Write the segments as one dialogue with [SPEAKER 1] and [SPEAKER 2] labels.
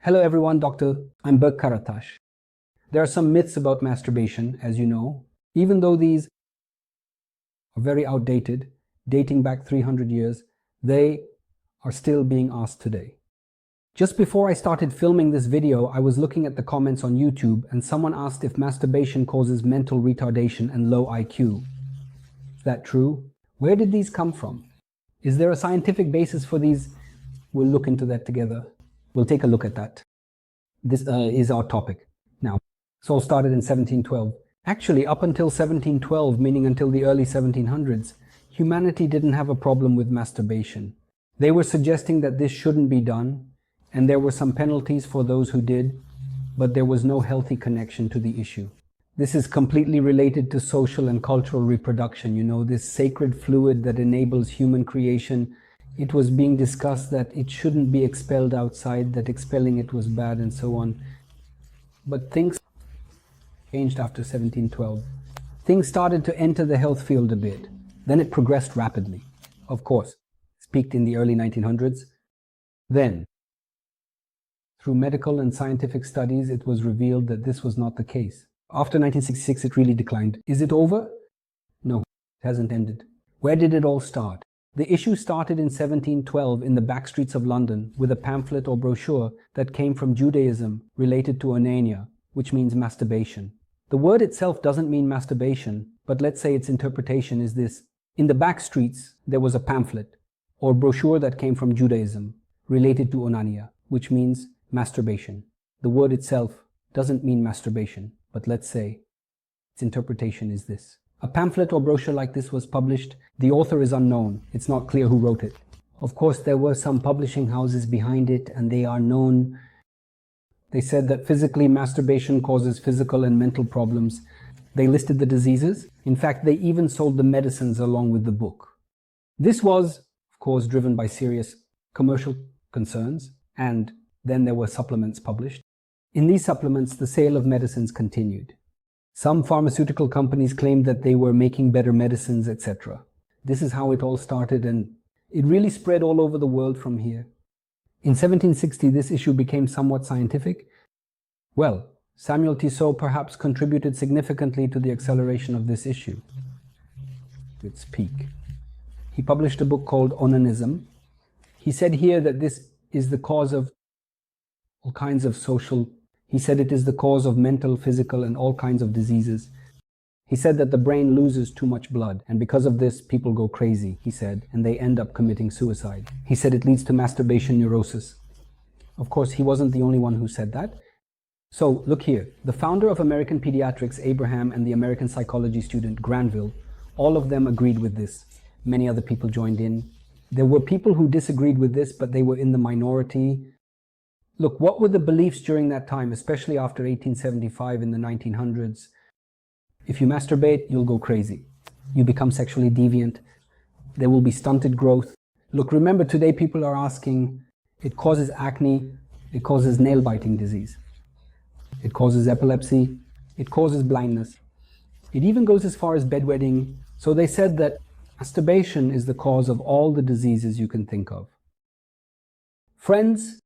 [SPEAKER 1] Hello everyone, I'm drberkkkaratas. There are some myths about masturbation, as you know. Even though these are very outdated, dating back 300 years, they are still being asked today. Just before I started filming this video, I was looking at the comments on YouTube and someone asked if masturbation causes mental retardation and low IQ. Is that true? Where did these come from? Is there a scientific basis for these? We'll look into that together. We'll take a look at that. This is our topic. Now, this all started in 1712. Actually, up until 1712, meaning until the early 1700s, humanity didn't have a problem with masturbation. They were suggesting that this shouldn't be done, and there were some penalties for those who did, but there was no healthy connection to the issue. This is completely related to social and cultural reproduction, you know, this sacred fluid that enables human creation. It was being discussed that it shouldn't be expelled outside, that expelling it was bad and so on. But things changed after 1712. Things started to enter the health field a bit. Then it progressed rapidly. Of course, it peaked in the early 1900s. Then, through medical and scientific studies, it was revealed that this was not the case. After 1966, it really declined. Is it over? No, it hasn't ended. Where did it all start? The issue started in 1712 in the back streets of London with a pamphlet or brochure that came from Judaism related to onania, which means masturbation. The word itself doesn't mean masturbation, but let's say its interpretation is this. In the back streets, there was a pamphlet or brochure that came from Judaism related to onania, which means masturbation. The word itself doesn't mean masturbation, but let's say its interpretation is this. A pamphlet or brochure like this was published. The author is unknown. It's not clear who wrote it. Of course, there were some publishing houses behind it, and they are known. They said that physically masturbation causes physical and mental problems. They listed the diseases. In fact, they even sold the medicines along with the book. This was, of course, driven by serious commercial concerns, and then there were supplements published. In these supplements, the sale of medicines continued. Some pharmaceutical companies claimed that they were making better medicines, etc. This is how it all started, and it really spread all over the world from here. In 1760, this issue became somewhat scientific. Well, Samuel Tissot perhaps contributed significantly to the acceleration of this issue to its peak. He published a book called Onanism. He said here that this is the cause of all kinds of He said it is the cause of mental, physical, and all kinds of diseases. He said that the brain loses too much blood, and because of this, people go crazy, he said, and they end up committing suicide. He said it leads to masturbation neurosis. Of course, he wasn't the only one who said that. So, look here. The founder of American Pediatrics, Abraham, and the American psychology student, Granville, all of them agreed with this. Many other people joined in. There were people who disagreed with this, but they were in the minority. Look, what were the beliefs during that time, especially after 1875 in the 1900s? If you masturbate, you'll go crazy. You become sexually deviant. There will be stunted growth. Look, remember today people are asking, it causes acne, it causes nail-biting disease. It causes epilepsy, it causes blindness. It even goes as far as bedwetting. So they said that masturbation is the cause of all the diseases you can think of. Friends,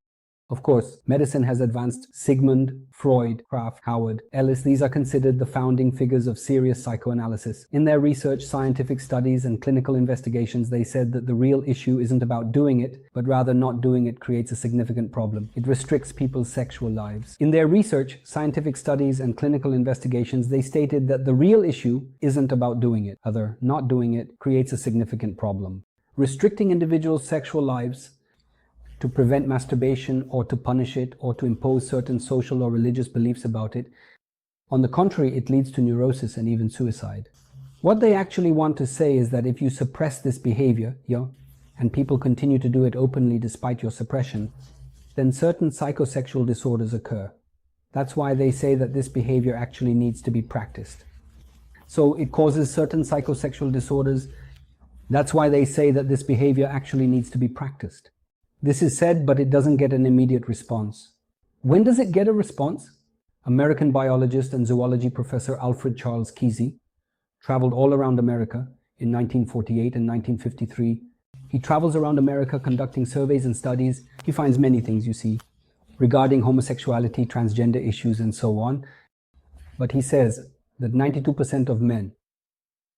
[SPEAKER 1] of course, medicine has advanced. Sigmund, Freud, Kraft, Howard, Ellis, these are considered the founding figures of serious psychoanalysis. In their research, scientific studies, and clinical investigations, they said that the real issue isn't about doing it, but rather not doing it creates a significant problem. It restricts people's sexual lives. In their research, scientific studies, and clinical investigations, they stated that the real issue isn't about doing it. Rather, not doing it creates a significant problem. Restricting individuals' sexual lives to prevent masturbation or to punish it or to impose certain social or religious beliefs about it. On the contrary, it leads to neurosis and even suicide. What they actually want to say is that if you suppress this behavior, and people continue to do it openly despite your suppression, then certain psychosexual disorders occur. That's why they say that this behavior actually needs to be practiced. So it causes certain psychosexual disorders. That's why they say that this behavior actually needs to be practiced. This is said, but it doesn't get an immediate response. When does it get a response? American biologist and zoology professor Alfred Charles Kesey traveled all around America in 1948 and 1953. He travels around America conducting surveys and studies. He finds many things, you see. regarding homosexuality, transgender issues, and so on. But he says that 92% of men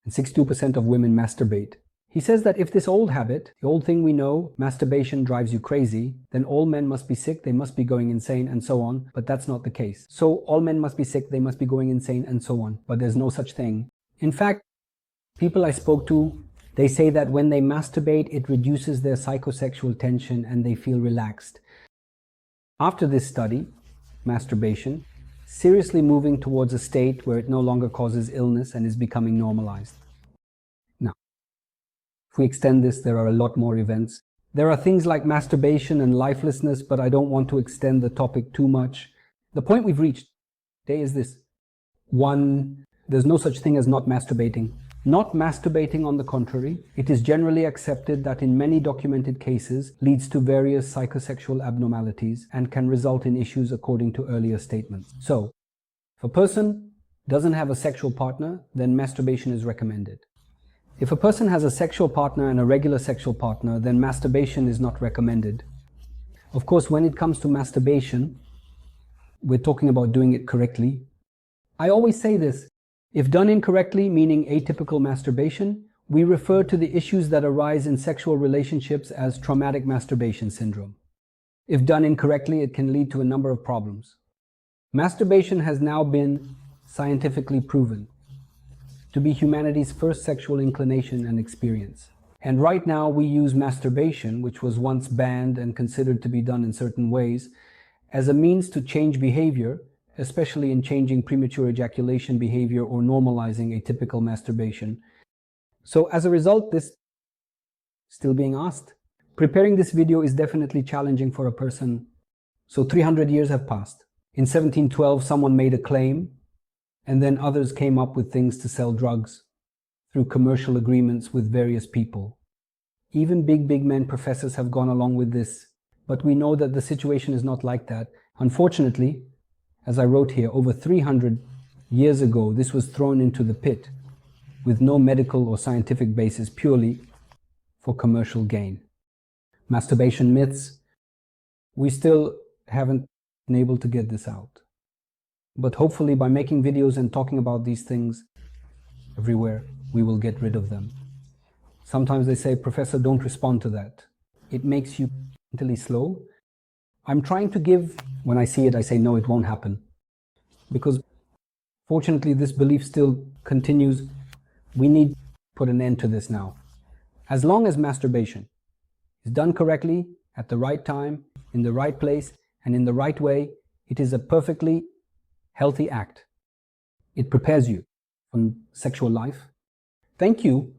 [SPEAKER 1] and 62% of women masturbate. He says that if this old habit, the old thing we know, masturbation drives you crazy, then all men must be sick, they must be going insane, and so on. But that's not the case. So all men must be sick, they must be going insane, and so on. But there's no such thing. In fact, people I spoke to, they say that when they masturbate, it reduces their psychosexual tension and they feel relaxed. After this study, masturbation, seriously moving towards a state where it no longer causes illness and is becoming normalized. Now, if we extend this, there are a lot more events. There are things like masturbation and lifelessness, but I don't want to extend the topic too much. The point we've reached today is this. 1, there's no such thing as not masturbating. Not masturbating, on the contrary, it is generally accepted that in many documented cases leads to various psychosexual abnormalities and can result in issues according to earlier statements. So, if a person doesn't have a sexual partner, then masturbation is recommended. If a person has a sexual partner and a regular sexual partner, then masturbation is not recommended. Of course, when it comes to masturbation, we're talking about doing it correctly. I always say this. If done incorrectly, meaning atypical masturbation, we refer to the issues that arise in sexual relationships as traumatic masturbation syndrome. If done incorrectly, it can lead to a number of problems. Masturbation has now been scientifically proven to be humanity's first sexual inclination and experience. And right now we use masturbation, which was once banned and considered to be done in certain ways, as a means to change behavior, especially in changing premature ejaculation behavior or normalizing atypical masturbation. So as a result, this is still being asked. Preparing this video is definitely challenging for a person. So 300 years have passed. In 1712, someone made a claim, and then others came up with things to sell drugs through commercial agreements with various people. Even big men, professors, have gone along with this. But we know that the situation is not like that. Unfortunately, as I wrote here, over 300 years ago, this was thrown into the pit with no medical or scientific basis, purely for commercial gain. Masturbation myths, we still haven't been able to get this out. But hopefully by making videos and talking about these things everywhere, we will get rid of them. Sometimes they say, Professor, don't respond to that. It makes you mentally slow. I'm trying to give, when I see it, I say, no, it won't happen. Because fortunately, this belief still continues. We need to put an end to this now. As long as masturbation is done correctly, at the right time, in the right place, and in the right way, it is a perfectly healthy act. It prepares you for sexual life. Thank you